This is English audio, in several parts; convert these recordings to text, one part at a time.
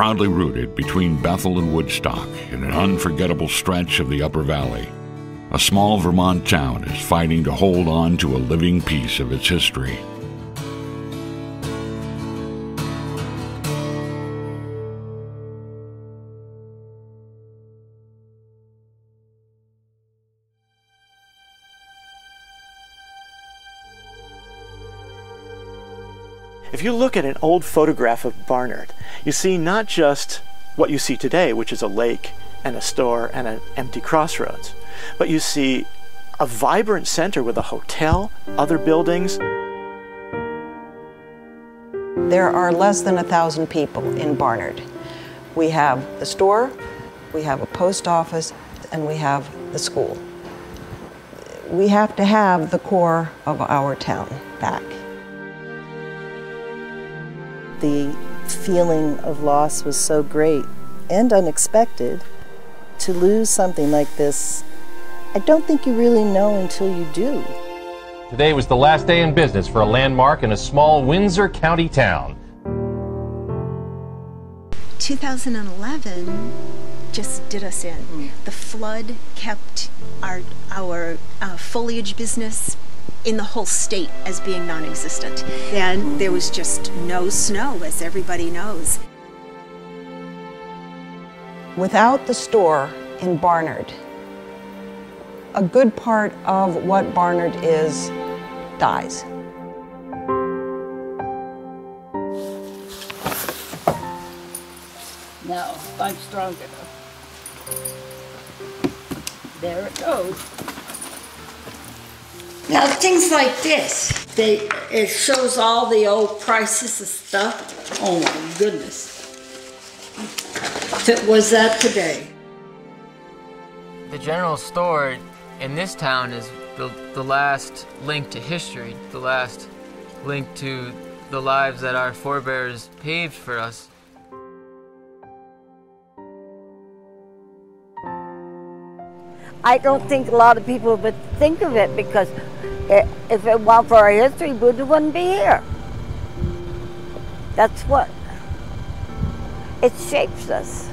proudly rooted between Bethel and Woodstock in an unforgettable stretch of the Upper Valley, a small Vermont town is fighting to hold on to a living piece of its history. If you look at an old photograph of Barnard, you see not just what you see today, which is a lake and a store and an empty crossroads, but you see a vibrant center with a hotel, other buildings. There are less than 1,000 people in Barnard. We have the store, we have a post office, and we have the school. We have to have the core of our town back. The feeling of loss was so great and unexpected. To lose something like this, I don't think you really know until you do. Today was the last day in business for a landmark in a small Windsor County town. 2011 just did us in. The flood kept our foliage business in the whole state as being non-existent. And there was just no snow, as everybody knows. Without the store in Barnard, a good part of what Barnard is dies. Now, if I'm strong enough. There it goes. Now, things like this, it shows all the old prices of stuff. Oh my goodness. If it was that today. The general store in this town is the last link to history, the last link to the lives that our forebears paved for us. I don't think a lot of people would think of it because if it weren't for our history, we wouldn't be here. That's what, it shapes us.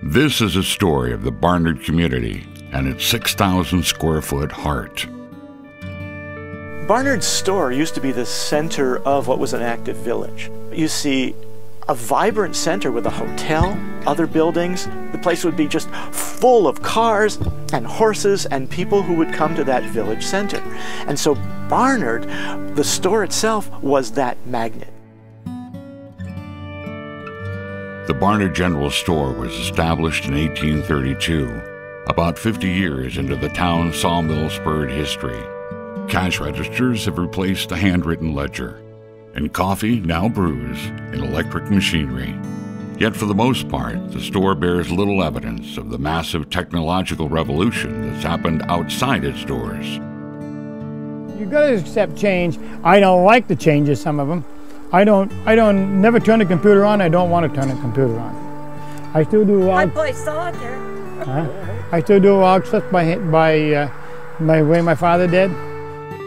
This is a story of the Barnard community and its 6,000 square foot heart. Barnard's store used to be the center of what was an active village. You see a vibrant center with a hotel, other buildings. The place would be just full of cars and horses and people who would come to that village center. And so Barnard, the store itself, was that magnet. The Barnard General Store was established in 1832, about 50 years into the town's sawmill-spurred history. Cash registers have replaced the handwritten ledger, and coffee now brews in electric machinery. Yet for the most part, the store bears little evidence of the massive technological revolution that's happened outside its doors. You gotta accept change. I don't like the changes, some of them. I never turn the computer on. I don't want to turn the computer on. I still do. I play soccer. I still do all except by my way my father did.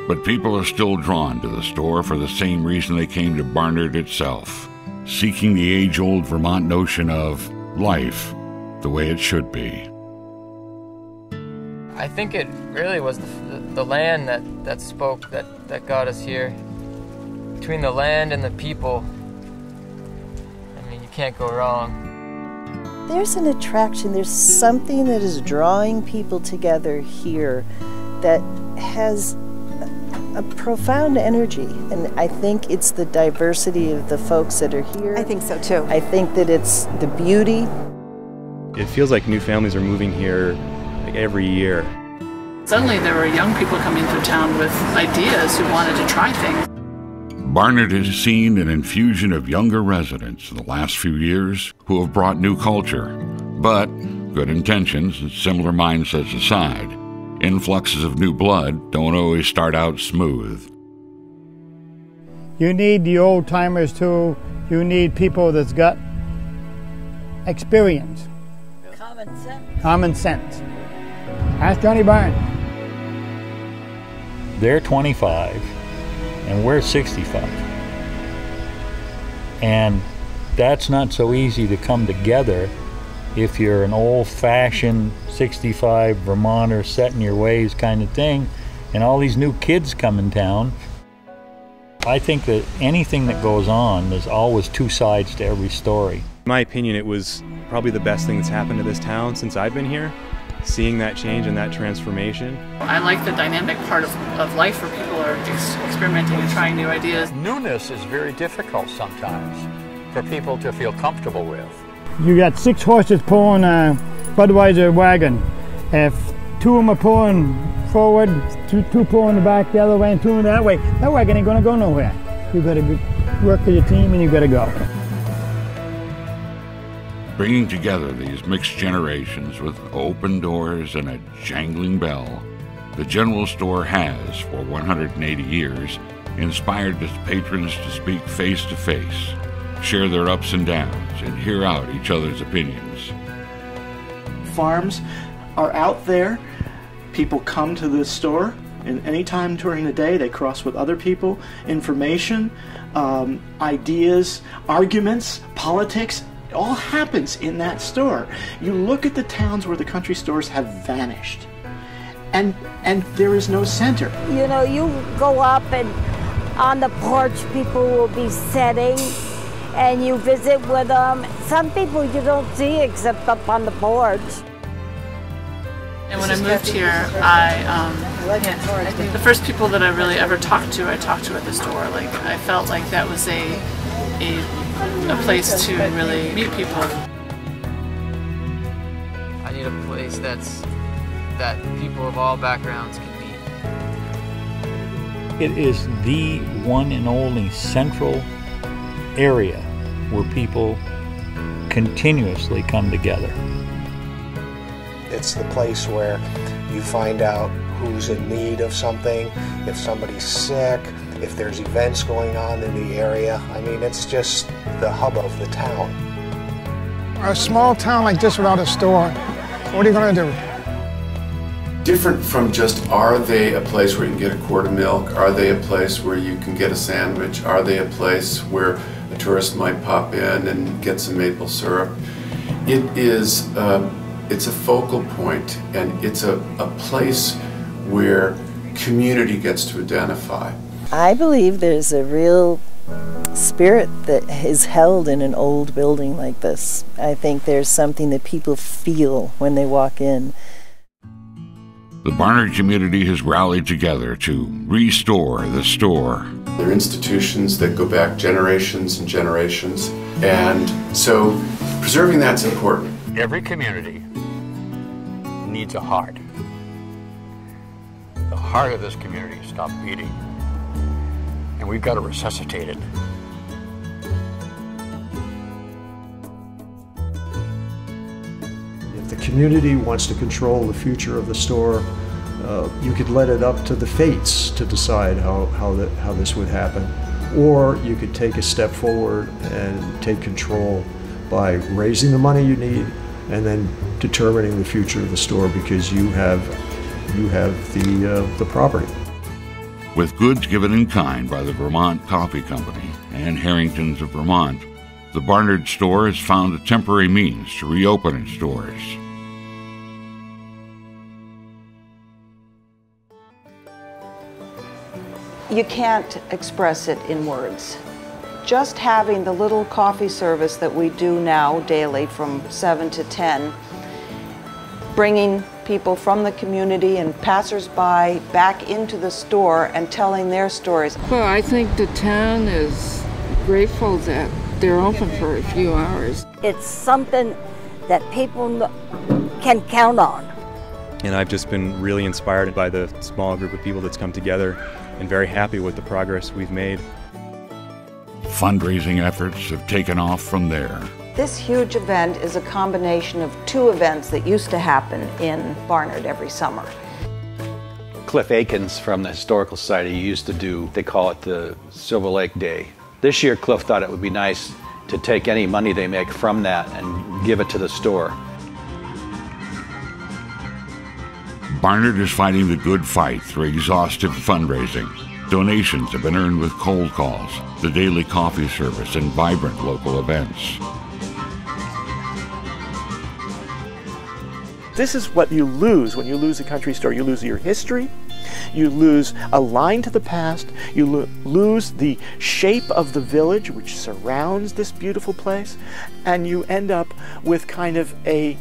But people are still drawn to the store for the same reason they came to Barnard itself, seeking the age-old Vermont notion of life the way it should be. I think it really was the land that spoke, that got us here. Between the land and the people, I mean, you can't go wrong. There's an attraction, there's something that is drawing people together here that has a profound energy, and I think it's the diversity of the folks that are here. I think so too. I think that it's the beauty. It feels like new families are moving here like every year. Suddenly there were young people coming through town with ideas who wanted to try things. Barnard has seen an infusion of younger residents in the last few years who have brought new culture. But good intentions and similar mindsets aside, influxes of new blood don't always start out smooth. You need the old timers too. You need people that's got experience. Common sense. Common sense. Ask Johnny Byrne. They're 25. and we're 65. And that's not so easy to come together if you're an old-fashioned 65 Vermonter set in your ways kind of thing, and all these new kids come in town. I think that anything that goes on, there's always two sides to every story. In my opinion, it was probably the best thing that's happened to this town since I've been here. Seeing that change and that transformation. I like the dynamic part of life where people are experimenting and trying new ideas. Newness is very difficult sometimes for people to feel comfortable with. You got 6 horses pulling a Budweiser wagon. If 2 of them are pulling forward, two pulling the back the other way, and 2 that way, that wagon ain't gonna go nowhere. You gotta work with your team and you gotta go. Bringing together these mixed generations with open doors and a jangling bell, the General Store has, for 180 years, inspired its patrons to speak face to face, share their ups and downs, and hear out each other's opinions. Farms are out there. People come to the store, and any time during the day they cross with other people, information, ideas, arguments, politics. It all happens in that store. You look at the towns where the country stores have vanished, and there is no center. You know, you go up and on the porch people will be sitting and you visit with them. Some people you don't see except up on the porch. And when I moved here, I think the first people that I really ever talked to at the store. Like, I felt like that was a place to really meet people. I need a place that people of all backgrounds can meet. It is the one and only central area where people continuously come together. It's the place where you find out who's in need of something, if somebody's sick, if there's events going on in the area. I mean, it's just the hub of the town. A small town like this without a store, what are you going to do? Different from just, are they a place where you can get a quart of milk? Are they a place where you can get a sandwich? Are they a place where a tourist might pop in and get some maple syrup? It is, it's a focal point, and it's a place where community gets to identify. I believe there's a real spirit that is held in an old building like this. I think there's something that people feel when they walk in. The Barnard community has rallied together to restore the store. They're institutions that go back generations and generations, and so preserving that's important. Every community needs a heart. The heart of this community stopped beating, and we've got to resuscitate it. If the community wants to control the future of the store, you could let it up to the fates to decide how this would happen. Or you could take a step forward and take control by raising the money you need and then determining the future of the store, because you have the property. With goods given in kind by the Vermont Coffee Company and Harringtons of Vermont, the Barnard Store has found a temporary means to reopen its doors. You can't express it in words. Just having the little coffee service that we do now daily from 7 to 10, bringing people from the community and passers-by back into the store and telling their stories. Well, I think the town is grateful that they're open for a few hours. It's something that people can count on. And I've just been really inspired by the small group of people that's come together, and very happy with the progress we've made. Fundraising efforts have taken off from there. This huge event is a combination of 2 events that used to happen in Barnard every summer. Cliff Akins from the Historical Society used to do, they call it the Silver Lake Day. This year Cliff thought it would be nice to take any money they make from that and give it to the store. Barnard is fighting the good fight through exhaustive fundraising. Donations have been earned with cold calls, the daily coffee service, and vibrant local events. This is what you lose when you lose a country store. You lose your history, you lose a line to the past, you lose the shape of the village which surrounds this beautiful place, and you end up with kind of an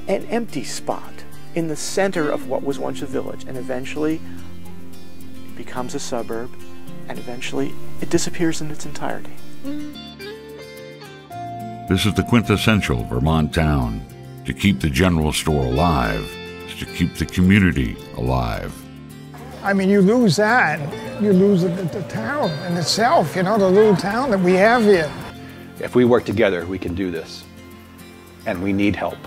empty spot in the center of what was once a village, and eventually it becomes a suburb, and eventually it disappears in its entirety. This is the quintessential Vermont town. To keep the General Store alive is to keep the community alive. I mean, you lose that, you lose the town in itself, you know, the little town that we have here. If we work together, we can do this. And we need help.